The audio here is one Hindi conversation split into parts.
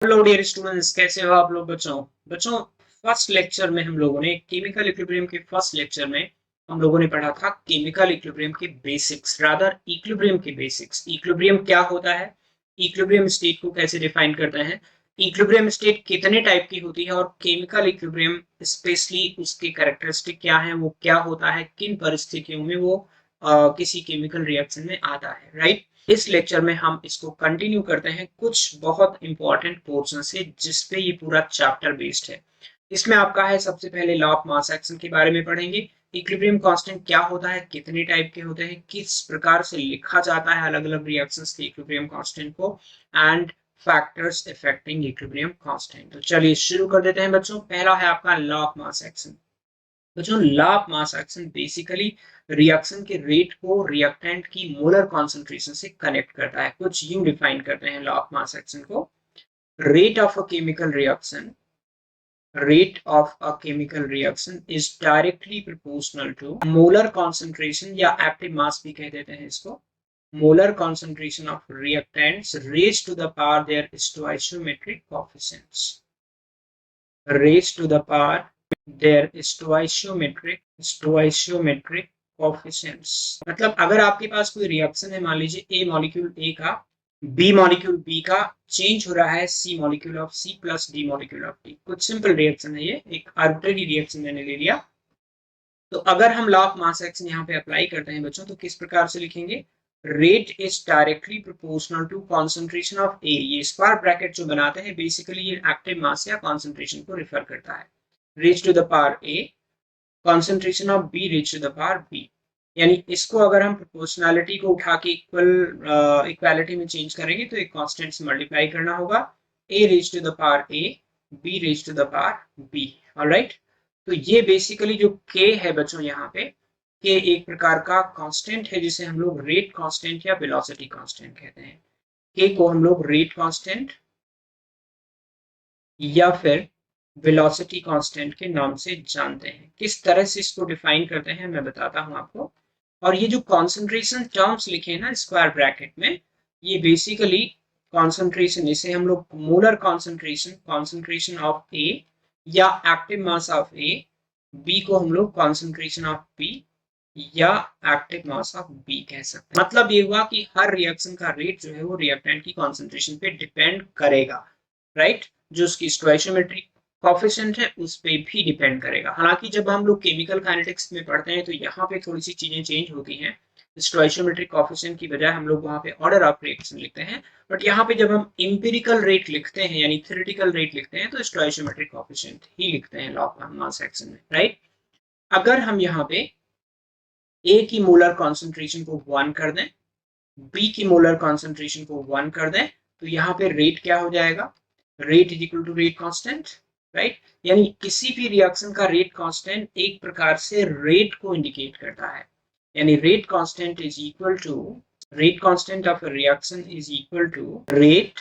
हेलो डियर स्टूडेंट्स, कैसे हो आप लोग? बच्चों फर्स्ट लेक्चर में हम लोगों ने केमिकल इक्विलिब्रियम के फर्स्ट लेक्चर में हम लोगों ने पढ़ा था केमिकल इक्विलिब्रियम के बेसिक्स, रादर इक्विलिब्रियम के बेसिक्स। इक्विलिब्रियम क्या होता है, इक्विलिब्रियम स्टेट को कैसे डिफाइन करते हैं, इक्विलिब्रियम स्टेट कितने टाइप की होती है, और केमिकल इक्विलिब्रियम स्पेशली उसके कैरेक्टरिस्टिक क्या है, वो क्या होता है, किन परिस्थितियों में वो किसी केमिकल रिएक्शन में आता है, राइट। इस लेक्चर में हम इसको कंटिन्यू करते हैं कुछ बहुत इंपॉर्टेंट पोर्शन से जिसपे ये पूरा चैप्टर बेस्ड है। इसमें आपका है सबसे पहले लॉ ऑफ मास एक्शन के बारे में पढ़ेंगे। इक्विलिब्रियम कांस्टेंट क्या होता है, कितने टाइप के होते हैं, किस प्रकार से लिखा जाता है अलग अलग रिएक्शंस के इक्विलिब्रियम कांस्टेंट को, and factors affecting equilibrium constant. तो चलिए शुरू कर देते हैं बच्चों। पहला है आपका लॉ ऑफ मास एक्शन। तो जो law of mass action basically reaction के रेट को रिएक्टेंट की मोलर कॉन्सेंट्रेशन से कनेक्ट करता है। कुछ यूं डिफाइन करते हैं लॉ ऑफ मास एक्शन को, rate of a chemical reaction, rate of a chemical reaction is directly proportional to molar concentration या active mass भी कह देते हैं इसको, molar concentration of reactants raised to the power their stoichiometric coefficients, raised to the power their stoichiometric coefficients। मतलब अगर आपके पास कोई रिएक्शन है, मान लीजिए ए मॉलिक्यूल ए का बी मॉलिक्यूल बी का चेंज हो रहा है C molecule of C plus D molecule of D. कुछ सिंपल रिएक्शन है, ये एक आर्बिट्रेरी रिएक्शन मैंने ले लिया। तो अगर हम लॉ ऑफ मास एक्शन यहाँ पे अप्लाई करते हैं बच्चों, तो किस प्रकार से लिखेंगे, rate is directly proportional to concentration of A. ये स्क्वायर ब्रैकेट जो बनाते हैं बेसिकली ये एक्टिव मास या कॉन्सेंट्रेशन को रिफर करता है। Raise to the power A, concentration of B raise to the power B. यानी इसको अगर हम प्रोपोर्शनैलिटी को उठा के इक्वालिटी में चेंज करेंगे तो एक कांस्टेंट से मल्टीप्लाई करना होगा, a raise to the power a, b raise to the power b। Alright, तो ये बेसिकली जो k है बच्चों यहाँ पे, k एक प्रकार का कांस्टेंट है जिसे हम लोग रेट कांस्टेंट या वेलोसिटी कांस्टेंट कहते हैं। k को हम लोग रेट कांस्टेंट या फिर वेलोसिटी कांस्टेंट के नाम से जानते हैं। किस तरह से इसको डिफाइन करते हैं मैं बताता हूं आपको। और ये जो कॉन्सेंट्रेशन टर्म्स लिखे हैं ना स्क्वायर ब्रैकेट में, ये बेसिकली कॉन्सेंट्रेशन, इसे हम लोग molar concentration, concentration of A या active mass of A, B को हम लोग कॉन्सेंट्रेशन ऑफ बी या एक्टिव मास ऑफ बी कह सकते हैं। मतलब ये हुआ कि हर रिएक्शन का रेट जो है वो रिएक्टेंट की कॉन्सेंट्रेशन पे डिपेंड करेगा, राइट। जो उसकी स्टोइशियोमेट्रिक कोफिशिएंट है उस पे भी डिपेंड करेगा। हालांकि जब हम लोग केमिकल काइनेटिक्स में पढ़ते हैं तो यहाँ पे थोड़ी सी चीजें चेंज होती हैं। स्टोइशियोमेट्रिक कोफिशिएंट की बजाय हम लोग वहाँ पे ऑर्डर ऑफ रिएक्शन लिखते हैं, बट यहाँ पे जब हम इंपिरिकल रेट लिखते हैं यानी थ्योरेटिकल रेट लिखते हैं तो स्टोइशियोमेट्रिक कोफिशिएंट ही लिखते हैं लॉ ऑफ मास एक्शन में, राइट। अगर हम यहाँ पे ए की मोलर कॉन्सेंट्रेशन को 1 कर दें, बी की मोलर कॉन्सेंट्रेशन को 1 कर दें, तो यहाँ पे रेट क्या हो जाएगा, rate is equal to rate constant, right. यानी किसी भी रिएक्शन का रेट कांस्टेंट एक प्रकार से रेट को इंडिकेट करता है। यानी rate constant is equal to, rate constant of a reaction is equal to rate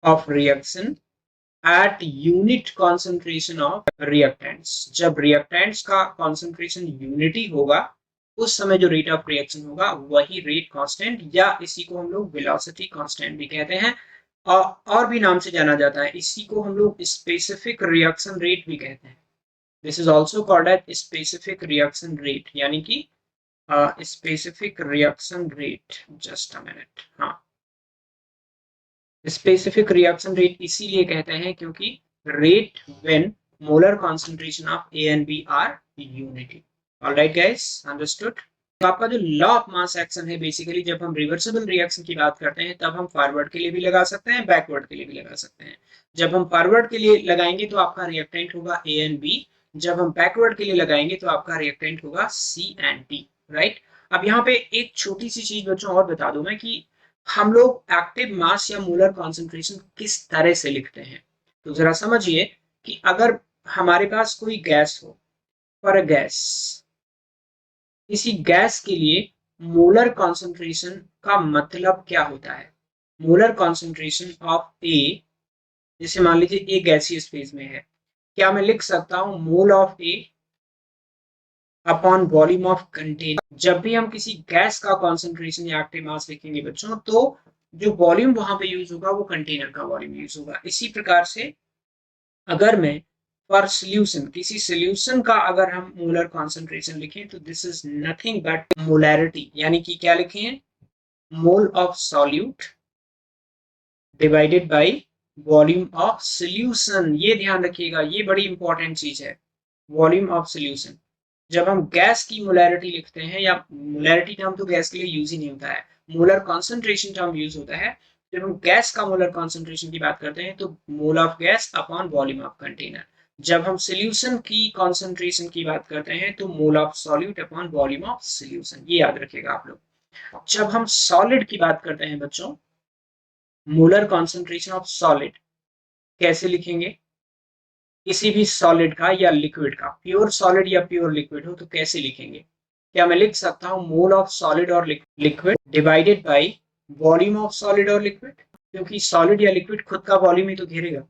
of reaction at unit concentration of reactants. जब रिएक्टेंट्स का कॉन्सेंट्रेशन यूनिटी होगा उस समय जो रेट ऑफ रिएक्शन होगा वही रेट कांस्टेंट, या इसी को हम लोग वेलोसिटी कांस्टेंट भी कहते हैं, और भी नाम से जाना जाता है। इसी को हम लोग स्पेसिफिक रिएक्शन रेट भी कहते हैं। This is also called at specific reaction rate, यानी कि specific reaction rate. Just a minute, हाँ, स्पेसिफिक रिएक्शन रेट इसीलिए कहते हैं क्योंकि rate when molar concentration of A and B are unity. Alright guys, understood. तो आपका जो लॉ ऑफ मास एक्शन है बेसिकली जब हम रिवर्सिबल रिएक्शन की बात करते हैं तब हम फॉरवर्ड के लिए भी लगा सकते हैं, बैकवर्ड के लिए भी लगा सकते हैं। जब हम फॉरवर्ड के लिए लगाएंगे तो आपका रिएक्टेंट होगा ए एंड बी, जब हम बैकवर्ड के लिए लगाएंगे तो आपका रिएक्टेंट होगा सी एंड डी, राइट। अब यहाँ पे एक छोटी सी चीज बच्चों और बता दूं मैं कि हम लोग एक्टिव मास या मोलर कॉन्सेंट्रेशन किस तरह से लिखते हैं। तो जरा समझिए कि अगर हमारे पास कोई गैस हो, फॉर अ गैस, किसी गैस के लिए मोलर कॉन्सेंट्रेशन का मतलब क्या होता है। मोलर कॉन्सेंट्रेशन ऑफ ए, जैसे मान लीजिए ए गैसियस फेज में है, क्या मैं लिख सकता हूं mole of A upon volume of container. जब भी हम किसी गैस का कॉन्सेंट्रेशन या एक्टिव मास लिखेंगे बच्चों तो जो वॉल्यूम वहां पे यूज होगा वो कंटेनर का वॉल्यूम यूज होगा। इसी प्रकार से अगर मैं फॉर सोल्यूशन, किसी सोल्यूशन का अगर हम मोलर कॉन्सेंट्रेशन लिखें तो this is nothing but molarity, यानी कि क्या लिखें, mole of solute divided by volume of solution. ये ध्यान रखिएगा, ये बड़ी इंपॉर्टेंट चीज है, वॉल्यूम ऑफ सोल्यूशन। जब हम गैस की मोलैरिटी लिखते हैं, या मोलैरिटी टर्म तो गैस के लिए यूज ही नहीं होता है, मोलर कॉन्सेंट्रेशन टर्म यूज होता है। जब हम गैस का मोलर कॉन्सेंट्रेशन की बात करते हैं तो mole of gas upon volume of container. जब हम सोल्यूशन की कॉन्सेंट्रेशन की बात करते हैं तो mole of solute upon volume of solution, ये याद रखिएगा आप लोग। जब हम सॉलिड की बात करते हैं बच्चों, मोलर कॉन्सेंट्रेशन ऑफ सॉलिड कैसे लिखेंगे, किसी भी सॉलिड का या लिक्विड का, प्योर सॉलिड या प्योर लिक्विड हो तो कैसे लिखेंगे, क्या मैं लिख सकता हूं मोल ऑफ सॉलिड और liquid divided by volume of solid और लिक्विड, क्योंकि सॉलिड या लिक्विड खुद का वॉल्यूम ही तो घेरेगा।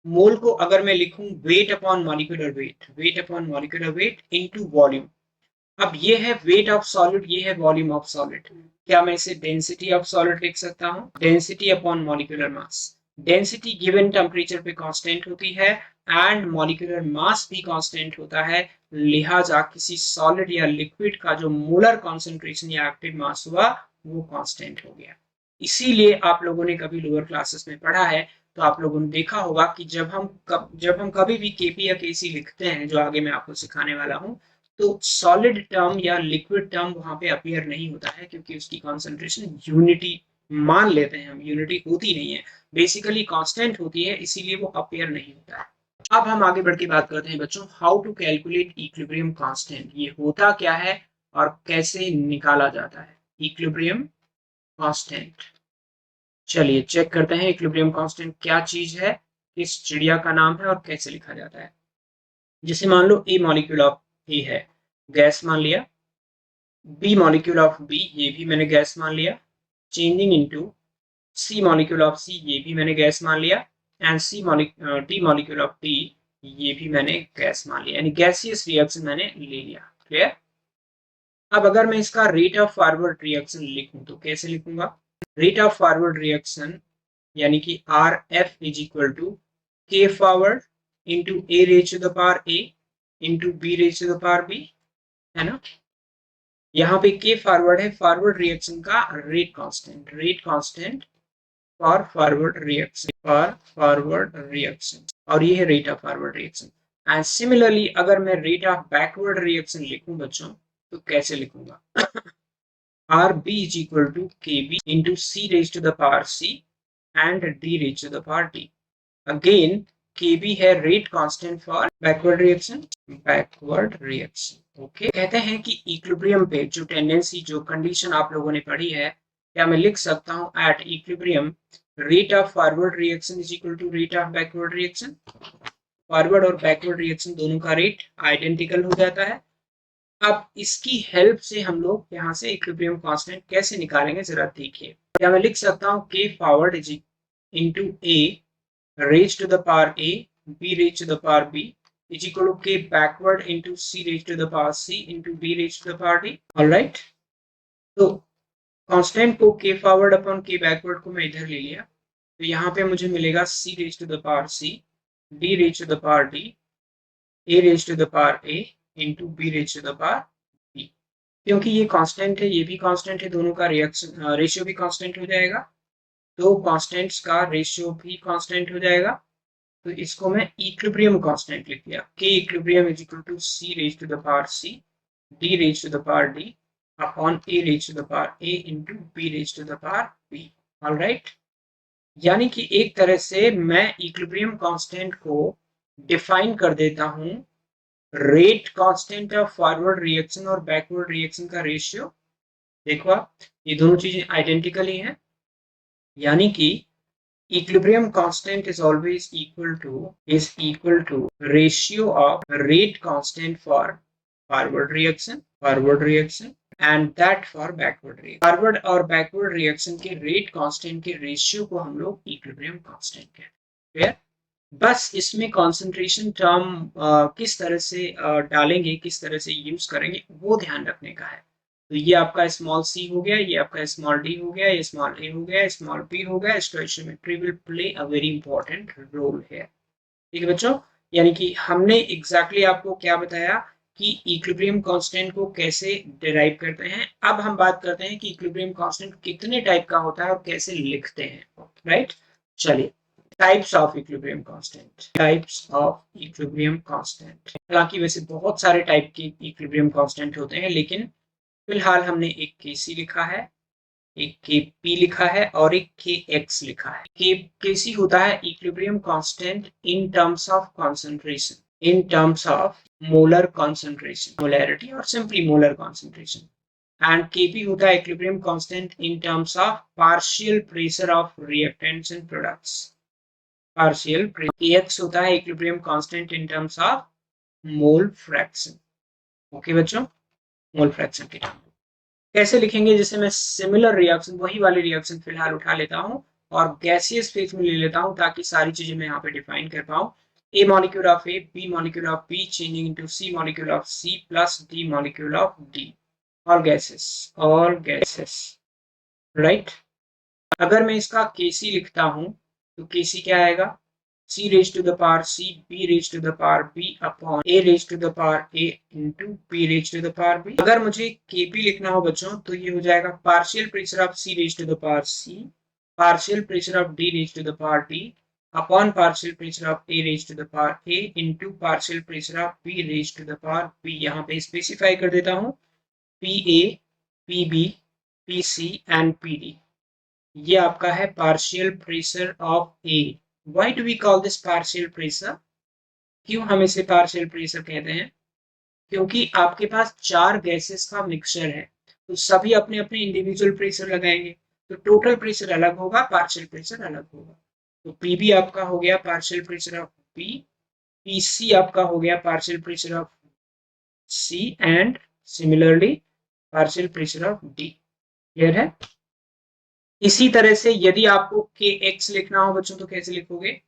मोल को अगर मैं लिखूं weight upon molecular weight, weight upon molecular weight into volume. अब ये है वेट ऑफ सॉलिड, ये है वॉल्यूम ऑफ सॉलिड। क्या मैं इसे डेंसिटी ऑफ सॉलिड लिख सकता हूँ, density upon molecular mass. Density given temperature पे कांस्टेंट होती है एंड मॉलिक्यूलर मास भी कांस्टेंट होता है, लिहाजा किसी सॉलिड या लिक्विड का जो मोलर कॉन्सेंट्रेशन या एक्टिव मास हुआ वो कांस्टेंट हो गया। इसीलिए आप लोगों ने कभी लोअर क्लासेस में पढ़ा है तो आप लोगों ने देखा होगा कि जब हम कभी भी केपी या केसी लिखते हैं, जो आगे मैं आपको सिखाने वाला हूँ, तो सॉलिड टर्म या लिक्विड टर्म वहां पे अपीयर नहीं होता है, क्योंकि उसकी कॉन्सेंट्रेशन यूनिटी मान लेते हैं हम, यूनिटी होती नहीं है, बेसिकली कांस्टेंट होती है, इसीलिए वो अपीयर नहीं होता है। अब हम आगे बढ़ के बात करते हैं बच्चों, how to calculate equilibrium constant, ये होता क्या है और कैसे निकाला जाता है इक्विलिब्रियम कांस्टेंट। चलिए चेक करते हैं इक्विलिब्रियम कांस्टेंट क्या चीज है, किस चिड़िया का नाम है और कैसे लिखा जाता है। जैसे मान लो ए मॉलिक्यूल ऑफ ए है, गैस मान लिया, बी मॉलिक्यूल ऑफ बी, ये भी मैंने गैस मान लिया, changing into C molecule of C, ये भी मैंने गैस मान लिया, and D molecule of D, ये भी मैंने गैस मान लिया, यानी गैसियस रिएक्शन मैंने ले लिया। क्लियर। अब अगर मैं इसका रेट ऑफ फॉरवर्ड रिएक्शन लिखूं तो कैसे लिखूंगा, रेट ऑफ फॉरवर्ड रिएक्शन यानी कि R F is equal to K forward into A raise to the power A into B raise to the power B, है ना। यहाँ पे के फॉरवर्ड है फॉरवर्ड रिएक्शन का rate constant, rate constant for forward reaction, for forward reaction, और ये है rate of forward reaction. And similarly अगर मैं रेट ऑफ बैकवर्ड रिएक्शन लिखूं बच्चों तो कैसे लिखूंगा, R B is equal to K B into C raise to the power C and D raise to the power D. Again Kb है rate constant for backward reaction, backward reaction. Okay, कहते हैं कि इक्विलिब्रियम पे जो टेंडेंसी, जो कंडीशन आप लोगों ने पढ़ी है, क्या मैं लिख सकता हूं at equilibrium rate of forward reaction is equal to rate of backward reaction. Forward और बैकवर्ड रिएक्शन दोनों का रेट आइडेंटिकल हो जाता है। अब इसकी हेल्प से हम लोग यहाँ से इक्विलिब्रियम कांस्टेंट कैसे निकालेंगे जरा देखिए। क्या मैं लिख सकता हूँ के forward is into A raised to the power a, b raised to the power b is equal to k backward into c raised to the power c into d raised to the power d. All right, तो कांस्टेंट को k forward upon k backward को मैं इधर ले लिया, तो यहाँ पे मुझे मिलेगा c raised to the power c, d raised to the power d, a raised to the power a into b raised to the power b। क्योंकि ये कांस्टेंट है, ये भी कांस्टेंट है, दोनों का रिएक्शन रेशियो भी कांस्टेंट हो जाएगा, तो कांस्टेंट्स का रेशियो भी कांस्टेंट हो जाएगा, तो इसको मैं इक्विलिब्रियम कांस्टेंट लिख दिया, K equilibrium is equal to C raise to the power C, D raise to the power D upon A raise to the power A into B raise to the power B. Alright, यानी कि एक तरह से मैं इक्विलिब्रियम कांस्टेंट को डिफाइन कर देता हूं rate constant of forward reaction और बैकवर्ड रिएक्शन का रेशियो। देखो आप, ये दोनों चीजें आइडेंटिकल ही हैं, यानी कि equilibrium constant is always equal to ratio of rate constant for forward reaction and that for backward reaction। Forward और बैकवर्ड रिएक्शन के रेट कांस्टेंट के रेशियो को हम लोग इक्विलिब्रियम कांस्टेंट कहते हैं। बस इसमें कॉन्सेंट्रेशन टर्म किस तरह से डालेंगे, किस तरह से यूज करेंगे वो ध्यान रखने का है। तो ये आपका स्मॉल सी हो गया, ये आपका स्मॉल डी हो गया, ये स्मॉल ए हो गया, स्मॉल बी हो गया। Stoichiometry will play a very important role है। ठीक है बच्चों, यानी कि हमने एग्जैक्टली आपको क्या बताया कि इक्विलिब्रियम कांस्टेंट को कैसे डिराइव करते हैं। अब हम बात करते हैं कि इक्विलिब्रियम कांस्टेंट कितने टाइप का होता है और कैसे लिखते हैं। राइट, चलिए, types of equilibrium constant. Types of equilibrium constant, हालांकि वैसे बहुत सारे टाइप के इक्विलिब्रियम कांस्टेंट होते हैं, लेकिन फिलहाल हमने एक केसी लिखा है, एक के पी लिखा है और एक के एक्स लिखा है। के सी होता है equilibrium constant in terms of concentration, in terms of molar concentration, molarity और simply molar concentration. And KP होता है equilibrium constant in terms of partial pressure of reactants and products, partial. KX होता है equilibrium constant in terms of mole fraction. Okay बच्चों, मोल फ्रैक्शन के टर्म कैसे लिखेंगे, जैसे मैं सिमिलर रिएक्शन, वही वाले रिएक्शन फिलहाल उठा लेता हूं और गैसियस फेज में ले लेता हूं ताकि सारी चीजें मैं यहाँ पे डिफाइन कर पाऊं। A molecule of A, B molecule of B changing into C molecule of C plus D molecule of D. All gases, all gases. Right, अगर मैं इसका केसी लिखता हूं तो केसी क्या आएगा, c raised to the power c, b raised to the power b upon a raised to the power a into b raised to the power b। अगर मुझे kp लिखना हो बच्चों तो ये हो जाएगा partial pressure of c raised to the power c, partial pressure of d raised to the power d upon partial pressure of a raised to the power a into partial pressure of b raised to the power b। यहाँ पे स्पेसिफाई कर देता हूँ pa, pb, pc and pd। ये आपका है partial pressure of A. Why do we call this partial pressure? क्यों हम इसे पार्शियल प्रेशर कहते हैं? क्योंकि आपके पास चार गैसेस का मिक्सचर है, तो सभी अपने अपने इंडिविजुअल प्रेशर लगाएंगे, तो टोटल प्रेशर अलग होगा, पार्शियल प्रेशर अलग होगा। तो पीबी आपका हो गया partial pressure of B, PC आपका हो गया partial pressure of C and similarly partial pressure of D. Clear है? इसी तरह से यदि आपको के एक्स लिखना हो बच्चों तो कैसे लिखोगे,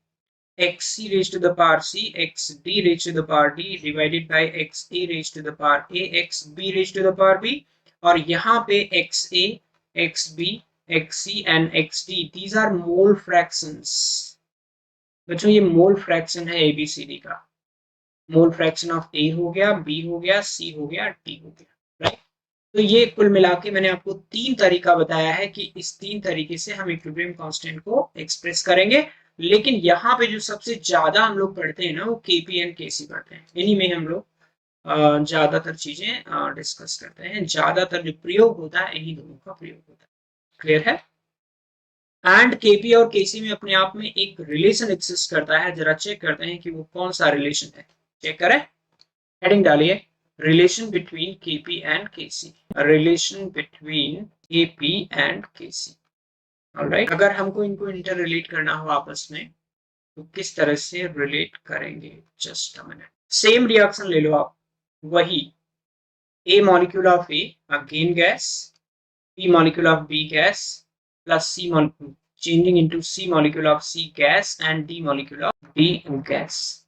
xc raised to the power c, xd raised to the power d divided by xa raised to the power a, xb raised to the power b। और यहाँ पे xa, xb, xc and xd, these are mole fractions। बच्चों ये मोल फ्रैक्शन है एबीसीडी का। मोल फ्रैक्शन ऑफ ए हो गया, बी हो गया, सी हो गया, डी हो गया। राइट, तो ये कुल मिला के मैंने आपको तीन तरीका बताया है कि इस तीन तरीके से हम इक्विलिब्रियम कांस्टेंट को एक्सप्रेस करेंगे। लेकिन यहाँ पे जो सबसे ज्यादा हम लोग पढ़ते हैं ना वो केपी एंड केसी पढ़ते हैं, इन्हीं में हम लोग ज्यादातर चीजें डिस्कस करते हैं। ज्यादातर जो प्रयोग होता है इन्हीं दोनों का प्रयोग होता है। क्लियर है? एंड केपी और केसी में अपने आप में एक रिलेशन एग्जिस्ट करता है, जरा चेक करते हैं कि वो कौन सा रिलेशन है। चेक करें, हेडिंग डालिए, relation between Kp and Kc, a relation between Kp and Kc। Alright, अगर हमको इनको इंटर रिलेट करना हो आपस में तो किस तरह से रिलेट करेंगे, just a minute. Same reaction ले लो आप, वही A molecule of A again gas, B molecule of B gas plus C molecule changing into C molecule of C gas and D molecule of D gas.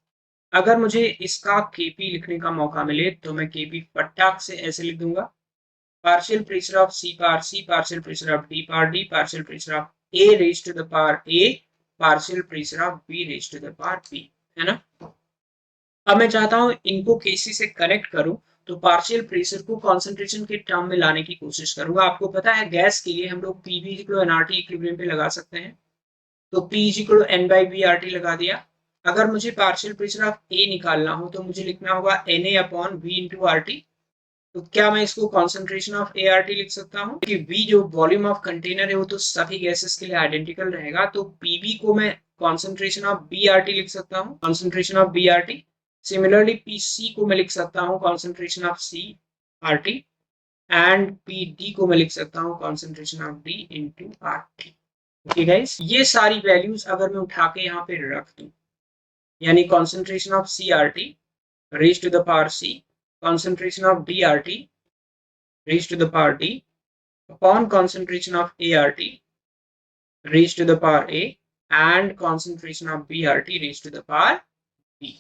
अगर मुझे इसका केपी लिखने का मौका मिले तो मैं केपी फटाक से ऐसे लिख दूंगा, partial pressure of C power C, partial pressure of D power D, partial pressure of A raise to the power A, partial pressure of B raise to the power B. है ना? अब मैं चाहता हूं इनको केसी से कनेक्ट करूं तो पार्शियल प्रेशर को कॉन्सेंट्रेशन के टर्म में लाने की कोशिश करूंगा। आपको पता है गैस के लिए हम लोग पीवी इक्वल एनआरटी इक्विलिब्रियम पे लगा सकते हैं, तो P equal N by B R T लगा दिया। अगर मुझे पार्शियल प्रेशर ऑफ ए निकालना हो तो मुझे लिखना होगा N A upon V into R T. तो क्या मैं इसको concentration of A R T लिख सकता हूँ कि वी जो वॉल्यूम ऑफ कंटेनर है वो तो सभी गैसेस के लिए आइडेंटिकल रहेगा, तो पीबी को मैं concentration of B R T लिख सकता हूँ, concentration of B R T. Similarly PC को मैं लिख सकता हूँ concentration of C R T, and PD को मैं लिख सकता हूँ concentration of D into R T. Okay guys, ये सारी वैल्यूज अगर मैं उठा के यहाँ पे रख दूं, यानी concentration of CRT raised to the power C, concentration of DRT raised to the power D upon concentration of ART raised to the power A and concentration of BRT raised to the power B।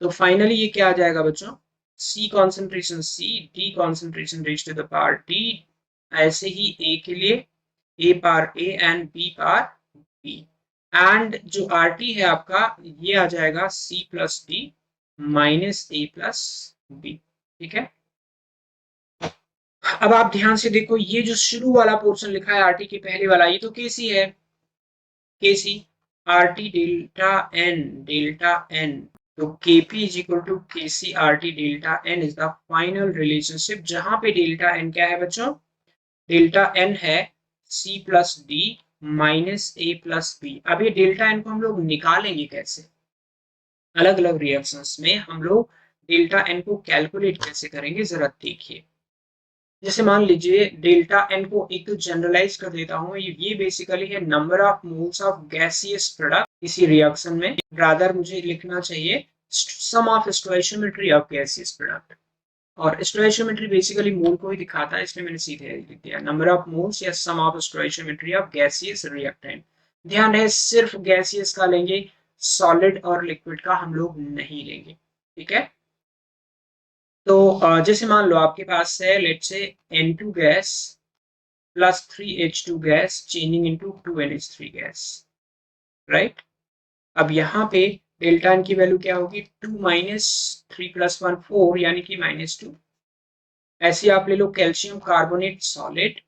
तो फाइनली ये क्या आ जाएगा बच्चों, C concentration C, D concentration raise to the power D, ऐसे ही A के लिए A power A and B power B, and जो RT है आपका ये आ जाएगा C plus D minus A plus B। ठीक है, अब आप ध्यान से देखो, ये जो शुरू वाला पोर्शन लिखा है RT के पहले वाला, ये तो KC है, KC RT डेल्टा N, तो Kp is equal to Kc RT delta N is the final relationship, जहां पे डेल्टा N क्या है बच्चों, डेल्टा N है C plus D minus A plus B। अब ये डेल्टा N को हम लोग निकालेंगे कैसे, अलग अलग रिएक्शंस में हम लोग डेल्टा N को कैलकुलेट कैसे करेंगे जरा देखिए। जैसे मान लीजिए डेल्टा एन को एक तो जनरलाइज कर देता हूँ, ये बेसिकली है number of moles of gaseous product किसी रिएक्शन में, रादर मुझे लिखना चाहिए सम of stoichiometry of gaseous product, और स्टोइशियोमेट्री बेसिकली मोल को ही दिखाता है, इसलिए मैंने सीधे लिख दिया नंबर ऑफ मोल्स या सम of stoichiometry of gaseous reactant. ध्यान रहे सिर्फ गैसियस का लेंगे, सॉलिड और लिक्विड का हम लोग नहीं लेंगे। ठीक है, तो जैसे मान लो आपके पास है let's say N2 gas plus 3H2 gas changing into 2NH3 gas, right. अब यहाँ पे डेल्टा एन की वैल्यू क्या होगी, 2 माइनस 3 प्लस 1 4 यानी कि -2। ऐसे आप ले लो calcium carbonate solid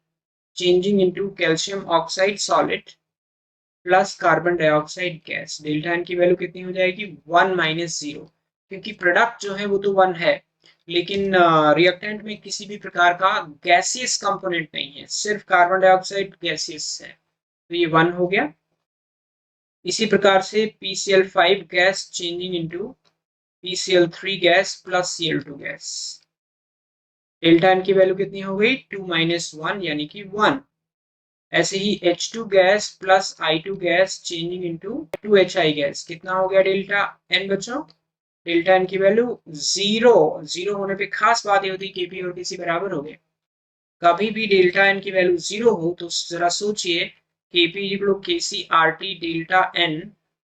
changing into calcium oxide solid plus carbon dioxide gas, delta N की वैल्यू कितनी हो जाएगी 1 माइनस 0, क्योंकि प्रोडक्ट जो है वो तो 1 है, लेकिन रिएक्टेंट में किसी भी प्रकार का गैसियस कंपोनेंट नहीं है, सिर्फ कार्बन डाइऑक्साइड गैसियस है, तो ये 1 हो गया। इसी प्रकार से PCl5 gas changing into PCl3 gas plus Cl2 gas, delta N की वैल्यू कितनी हो गई 2 माइनस 1 यानी कि 1। ऐसे ही H2 gas plus I2 gas changing into 2HI gas, कितना हो गया डेल्टा एन बच्चों, डेल्टा एन की वैल्यू 0। 0 होने पे खास बात ये होती है Kp और Kc बराबर हो गए, कभी भी डेल्टा एन की वैल्यू 0 हो तो जरा सोचिए Kp Kc RT delta N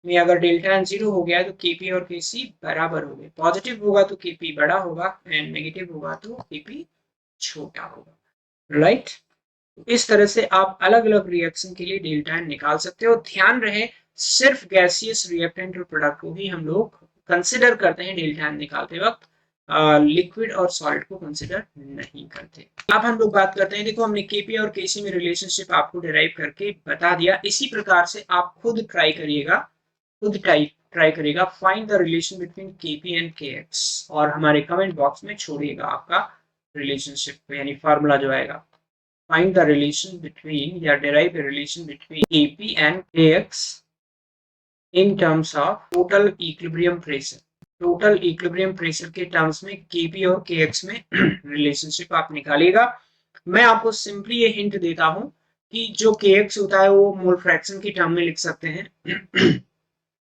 में अगर डेल्टा एन 0 हो गया तो Kp और Kc बराबर हो गए, पॉजिटिव होगा तो Kp बड़ा होगा एंड नेगेटिव होगा तो Kp छोटा होगा, राइट। इस तरह से आप अलग अलग रिएक्शन के लिए डेल्टा एन निकाल सकते हो। ध्यान रहे सिर्फ गैसियस रिएक्टेंट और प्रोडक्ट को ही हम लोग कंसिडर करते हैं डेल्टा एन निकालते वक्त, लिक्विड और सॉलिड को कंसिडर नहीं करते। अब हम लोग बात करते हैं, देखो हमने Kp और Kc में रिलेशनशिप आपको डिराइव करके बता दिया, इसी प्रकार से आप खुद ट्राई करिएगा, ट्राई करिएगा find the relation between Kp and Kx, और हमारे कमेंट बॉक्स में छोड़िएगा आपका रिलेशनशिप यानी फार्मूला जो आएगा। Find the relation between या derive a relation between Kp and Kx in terms of total equilibrium pressure। Total equilibrium pressure के टर्म्स में Kp और Kx में रिलेशनशिप आप निकालिएगा। मैं आपको सिंपली ये हिंट देता हूं कि जो Kx होता है वो मोल फ्रैक्शन की टर्म में लिख सकते हैं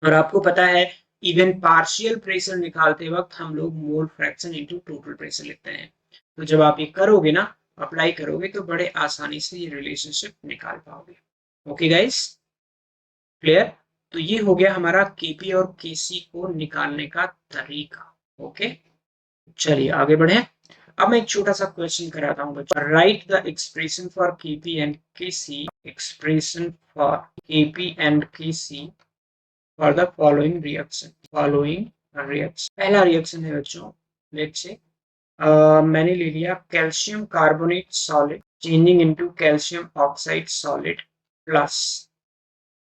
और आपको पता है इवन पार्शियल प्रेशर निकालते वक्त हम लोग mole fraction into total pressure लिखते हैं, तो जब आप ये करोगे ना, अप्लाई करोगे तो बड़े आसानी से ये रिलेशनशिप निकाल पाओगे। Okay guys, clear. तो ये हो गया हमारा Kp और Kc को निकालने का तरीका। ओके, चलिए आगे बढ़े। अब मैं एक छोटा सा क्वेश्चन कराता हूँ बच्चों, right the expression for Kp and Kc, expression for Kp and Kc for the following reaction. पहला रिएक्शन है बच्चों, लेट्स से मैंने ले लिया calcium carbonate solid changing into calcium oxide solid plus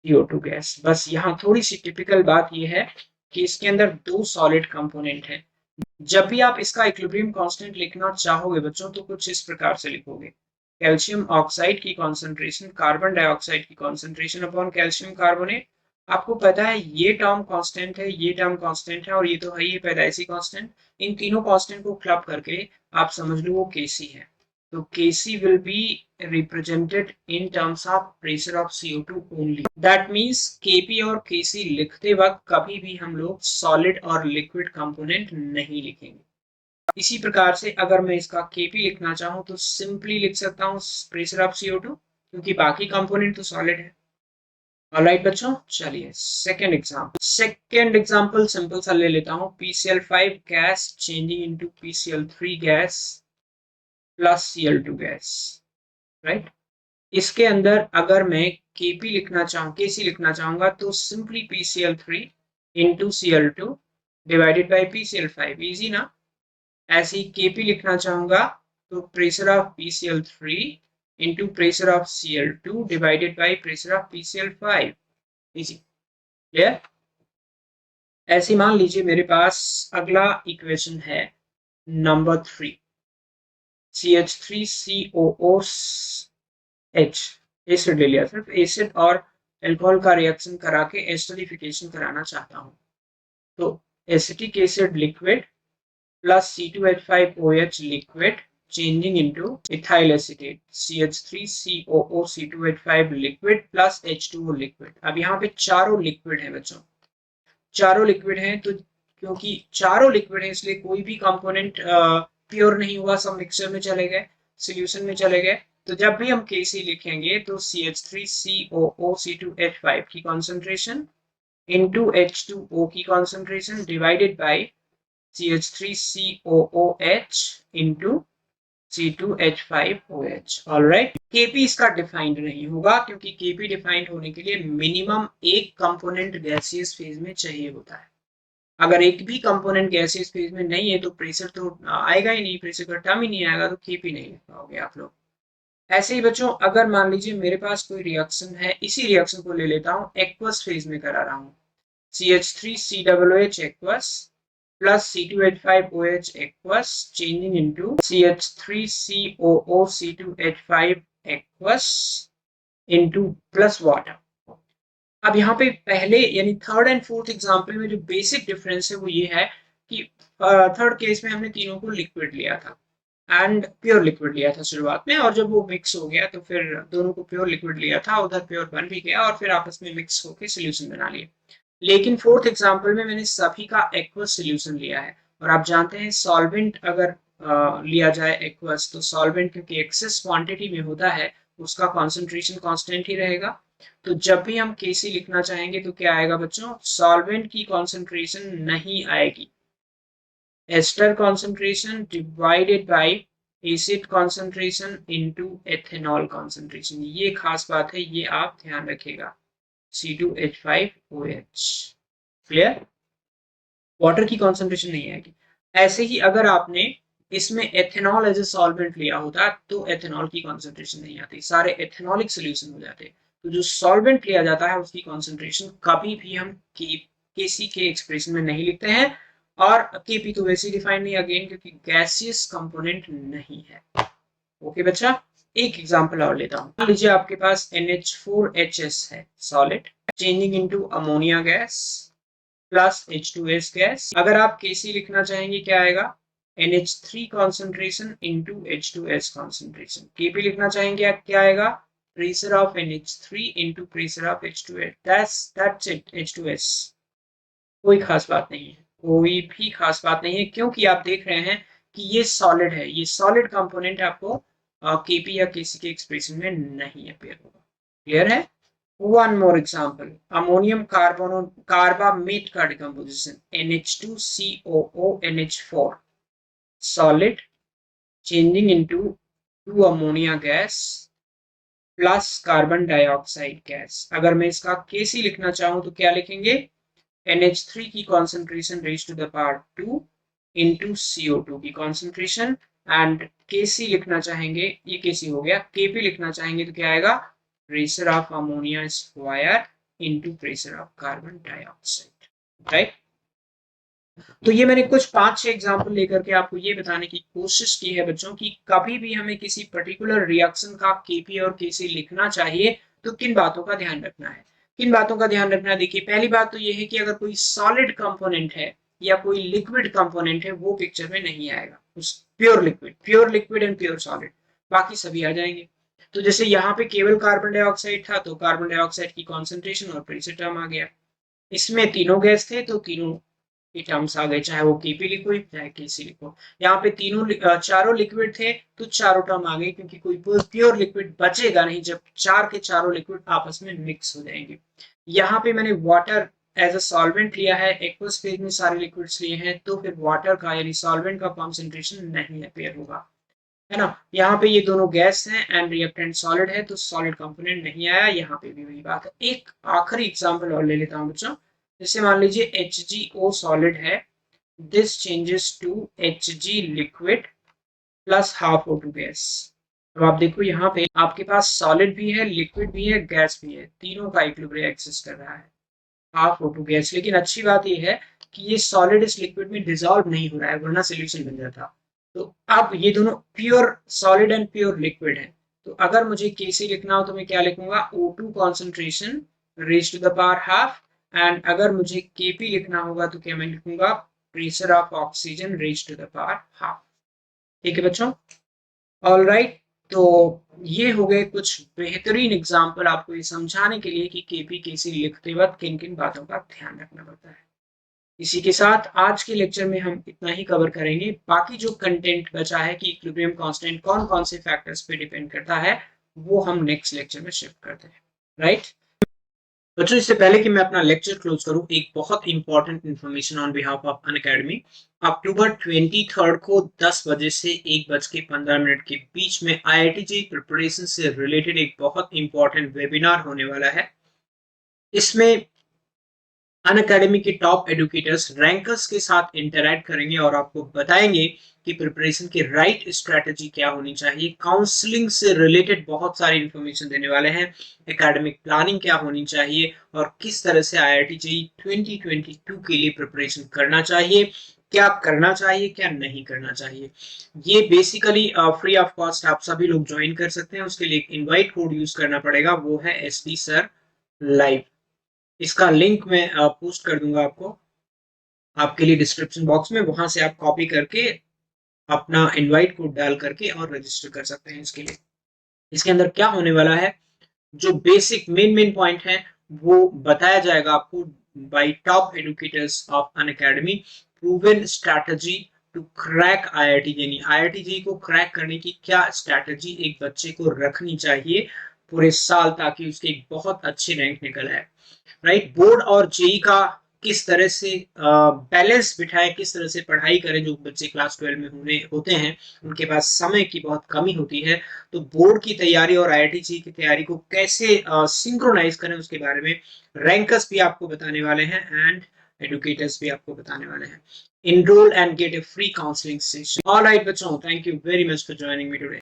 CO2 gas. बस यहाँ थोड़ी सी टिपिकल बात यह है कि इसके अंदर 2 सॉलिड कंपोनेंट हैं। जब भी आप इसका इक्विलिब्रियम कांस्टेंट लिखना चाहोगे बच्चों तो कुछ इस प्रकार से लिखोगे, कैल्शियम ऑक्साइड की कॉन्सेंट्रेशन कार्बन डाइऑक्साइड की कॉन्सेंट्रेशन अपॉन कैल्शियम कार्बोनेट। आपको पता है ये टर्म कांस्टेंट है, ये टर्म कांस्टेंट है और ये तो है ही पैदाइशी कांस्टेंट, इन तीनों कांस्टेंट को क्लब करके आप समझ लो वो Kc है, तो Kc will be represented in terms of pressure of CO2 only। That means Kp और Kc लिखते वक्त कभी भी हम लोग सॉलिड और लिक्विड कंपोनेंट नहीं लिखेंगे। इसी प्रकार से अगर मैं इसका Kp लिखना चाहूं तो सिंपली लिख सकता हूं प्रेशर ऑफ CO2, क्योंकि बाकी कंपोनेंट तो सॉलिड है। ऑलराइट बच्चों, चलिए सेकेंड एग्जांपल सिंपल सा ले लेता हूँ। PCl5 gas changing into PCl3 gas plus Cl2 gas, right. इसके अंदर अगर मैं Kp लिखना चाहूँ, Kc लिखना चाहूंगा तो simply PCl3 into Cl2 divided by PCl5, easy ना। ऐसे ही Kp लिखना चाहूंगा तो pressure of PCl3 into pressure of Cl2 divided by pressure of PCl5, easy, clear. ऐसे मान लीजिए मेरे पास अगला इक्वेशन है नंबर 3, CH3COOH, एसिड ले लिया, सिर्फ एसिड और अल्कोहल का रिएक्शन करा के एसिडिफिकेशन कराना चाहता हूँ। तो acetic acid liquid plus C2H5OH liquid changing into ethyl acetate CH3COOC2H5 liquid plus H2O liquid. अब यहाँ पे चारों लिक्विड है बच्चों, चारों लिक्विड हैं, तो क्योंकि चारों लिक्विड है इसलिए कोई भी कंपोनेंट प्योर नहीं हुआ, सब मिक्सचर में चले गए, सॉल्यूशन में चले गए। तो जब भी हम Kc लिखेंगे तो CH3COOC2H5 की कॉन्सेंट्रेशन इंटू H2O की concentration divided by CH3COOH into C2H5OH, alright. Kp इसका डिफाइंड नहीं होगा क्योंकि Kp डिफाइंड होने के लिए मिनिमम एक कंपोनेंट गैसियस फेज में चाहिए होता है। अगर एक भी कंपोनेंट गैसियस फेज में नहीं है तो प्रेशर तो आएगा ही नहीं, प्रेशर का टर्म ही नहीं आएगा, तो Kp नहीं लिख पाओगे आप लोग। ऐसे ही बच्चों अगर मान लीजिए मेरे पास कोई रिएक्शन है, इसी रिएक्शन को ले लेता हूँ, एक्वस फेज में करा रहा हूँ, CH3COOH aqueous plus C2H5OH aqueous changing into CH3COOC2H5 aqueous into plus water। अब यहाँ पे पहले यानी थर्ड एंड फोर्थ एग्जांपल में जो बेसिक डिफरेंस है वो ये है कि थर्ड केस में हमने तीनों को लिक्विड लिया था एंड प्योर लिक्विड लिया था शुरुआत में, और जब वो मिक्स हो गया तो फिर दोनों को प्योर लिक्विड लिया था, उधर प्योर बन भी गया और फिर आपस में मिक्स होकर सोल्यूशन बना लिया। लेकिन फोर्थ एग्जांपल में मैंने सभी का एक्वस सॉल्यूशन लिया है, और आप जानते हैं सॉल्वेंट अगर लिया जाए एक्वस तो सॉल्वेंट क्योंकि एक्सेस क्वांटिटी में होता है उसका कॉन्सेंट्रेशन कांस्टेंट ही रहेगा। तो जब भी हम Kc लिखना चाहेंगे तो क्या आएगा बच्चों, सॉल्वेंट की कॉन्सेंट्रेशन नहीं आएगी, ester concentration divided by acid concentration into ethanol concentration. ये खास बात है, ये आप ध्यान रखिएगा, C2H5OH, क्लियर। वाटर की कॉन्सेंट्रेशन नहीं आएगी। ऐसे ही अगर आपने इसमें एथेनॉल एज ए सॉल्वेंट लिया होता तो एथेनॉल की कॉन्सेंट्रेशन नहीं आती, सारे एथेनॉलिक सोल्यूशन हो जाते। तो जो सॉल्वेंट लिया जाता है उसकी कॉन्सेंट्रेशन कभी भी हम Kc के एक्सप्रेशन में नहीं लिखते हैं, और Kp तो वैसे डिफाइन नहीं अगेन क्योंकि गैसियस कंपोनेंट नहीं है। ओके बच्चा, एक एग्जांपल और लेता हूं। मान लीजिए आपके पास NH4HS है solid changing into ammonia gas plus H2S gas. अगर आप Kc लिखना चाहेंगे क्या आएगा, NH3 concentration into H2S concentration. Kp लिखना चाहेंगे क्या आएगा, pressure of NH3 into pressure of H2S, that's it, H2S। कोई खास बात नहीं है, कोई भी खास बात नहीं है, क्योंकि आप देख रहे हैं कि ये सॉलिड है, ये सॉलिड कंपोनेंट आपको Kp या Kc के एक्सप्रेशन में नहीं अपीयर होगा, क्लियर है। One more example, ammonium carbamate का decomposition NH2COONH4 solid changing into 2 ammonia gas plus carbon dioxide gas। अगर मैं इसका Kc लिखना चाहूँ तो क्या लिखेंगे, NH3 की concentration raised to the power 2 into CO2 की concentration, एंड Kc लिखना चाहेंगे, ये Kc हो गया, Kp लिखना चाहेंगे तो क्या आएगा, pressure of ammonia square into pressure of carbon dioxide, right. तो ये मैंने कुछ 5-6 एग्जांपल लेकर के आपको ये बताने की कोशिश की है बच्चों कि कभी भी हमें किसी पर्टिकुलर रिएक्शन का Kp और Kc लिखना चाहिए तो किन बातों का ध्यान रखना है, किन बातों का ध्यान रखना है। देखिए पहली बात तो ये है कि अगर कोई सॉलिड कंपोनेंट है या कोई लिक्विड कंपोनेंट है वो पिक्चर में नहीं आएगा, उस pure liquid and pure solid, बाकी सभी आ जाएंगे। तो जैसे यहाँ पे केवल कार्बन डाइऑक्साइड था तो कार्बन डाइऑक्साइड की कॉन्सेंट्रेशन और प्रेशर टर्म आ गया, इसमें तीनों गैस थे तो तीनों के टर्म्स आ गए, चाहे वो केपी लिखो चाहे केसी लिखो। यहाँ पे तीनों चारों लिक्विड थे तो चारों टर्म आ गए, क्योंकि कोई प्योर लिक्विड बचेगा नहीं जब चार के चारों लिक्विड आपस में मिक्स हो जाएंगे। यहाँ पे मैंने वाटर एज अ सॉल्वेंट लिया है, एक्वस फेज में सारे लिक्विड्स लिए हैं, तो फिर वाटर का यानी सॉल्वेंट का कॉन्सेंट्रेशन नहीं अपेयर होगा, है ना। यहाँ पे ये दोनों गैस हैं एंड रिएक्टेंट सॉलिड है, तो सॉलिड कंपोनेंट नहीं आया। यहाँ पे भी वही बात है। एक आखिरी एग्जांपल और ले लेता हूँ बच्चों। जैसे मान लीजिए HgO सॉलिड है, this changes to Hg liquid plus half O2 gas. अब आप देखो यहाँ पे आपके पास सॉलिड भी है, लिक्विड भी है, गैस भी है, तीनों का इक्विलिब्रियम एग्जिस्ट कर रहा है, हाफ O2 गैस। लेकिन अच्छी बात यह है कि ये सॉलिड इस लिक्विड में डिसॉल्व नहीं हो रहा है, वरना सोल्यूशन बन जाता। तो अब ये दोनों pure solid and pure liquid है, तो अगर मुझे Kc लिखना हो तो मैं क्या लिखूंगा, O2 concentration raise to the power half, and अगर मुझे Kp लिखना होगा तो क्या मैं लिखूंगा, pressure of oxygen raise to the power half. ठीक है बच्चों, ऑल राइट। तो ये हो गए कुछ बेहतरीन एग्जाम्पल आपको ये समझाने के लिए कि केपी केसी लिखते वक्त किन किन बातों का ध्यान रखना पड़ता है। इसी के साथ आज के लेक्चर में हम इतना ही कवर करेंगे। बाकी जो कंटेंट बचा है कि इक्विलिब्रियम कांस्टेंट कौन कौन से फैक्टर्स पे डिपेंड करता है, वो हम नेक्स्ट लेक्चर में शिफ्ट करते हैं, राइट। बच्चों, इससे पहले कि मैं अपना लेक्चर क्लोज करूं, एक बहुत important information on behalf of Unacademy. October 23 को 10 बजे से 1:15 के बीच में IIT प्रिपरेशन से रिलेटेड एक बहुत इंपॉर्टेंट वेबिनार होने वाला है। इसमें अनअकैडमी के टॉप एडुकेटर्स रैंकर्स के साथ इंटरैक्ट करेंगे और आपको बताएंगे कि प्रिपरेशन की राइट स्ट्रेटजी क्या होनी चाहिए। काउंसलिंग से रिलेटेड बहुत सारी इंफॉर्मेशन देने वाले हैं, एकेडमिक प्लानिंग क्या होनी चाहिए और किस तरह से IIT JEE 2022 के लिए प्रिपरेशन करना चाहिए, क्या करना चाहिए क्या नहीं करना चाहिए। ये बेसिकली फ्री ऑफ कॉस्ट आप सभी लोग ज्वाइन कर सकते हैं। उसके लिए एक इनवाइट कोड यूज करना पड़ेगा, वो है SD सर लाइव। इसका लिंक मैं पोस्ट कर दूंगा आपके लिए डिस्क्रिप्शन बॉक्स में, वहां से आप कॉपी करके अपना इनवाइट कोड डाल करके और रजिस्टर कर सकते हैं इसके लिए। इसके अंदर क्या होने वाला है, जो बेसिक मेन पॉइंट है वो बताया जाएगा आपको by top educators of Unacademy. Proven strategy to crack IIT JEE। IIT JEE को क्रैक करने की क्या स्ट्रैटेजी एक बच्चे को रखनी चाहिए पूरे साल, ताकि उसके एक बहुत अच्छे रैंक निकल आए, राइट। बोर्ड और JEE का किस तरह से बैलेंस बिठाए, किस तरह से पढ़ाई करें। जो बच्चे क्लास 12 में होते हैं उनके पास समय की बहुत कमी होती है, तो बोर्ड की तैयारी और IIT JEE की तैयारी को कैसे सिंक्रोनाइज करें उसके बारे में रैंकर्स भी आपको बताने वाले हैं एंड एडुकेटर्स भी आपको बताने वाले हैं। Enroll and get a free counseling session. All right, बच्चों, thank you very much for joining me today.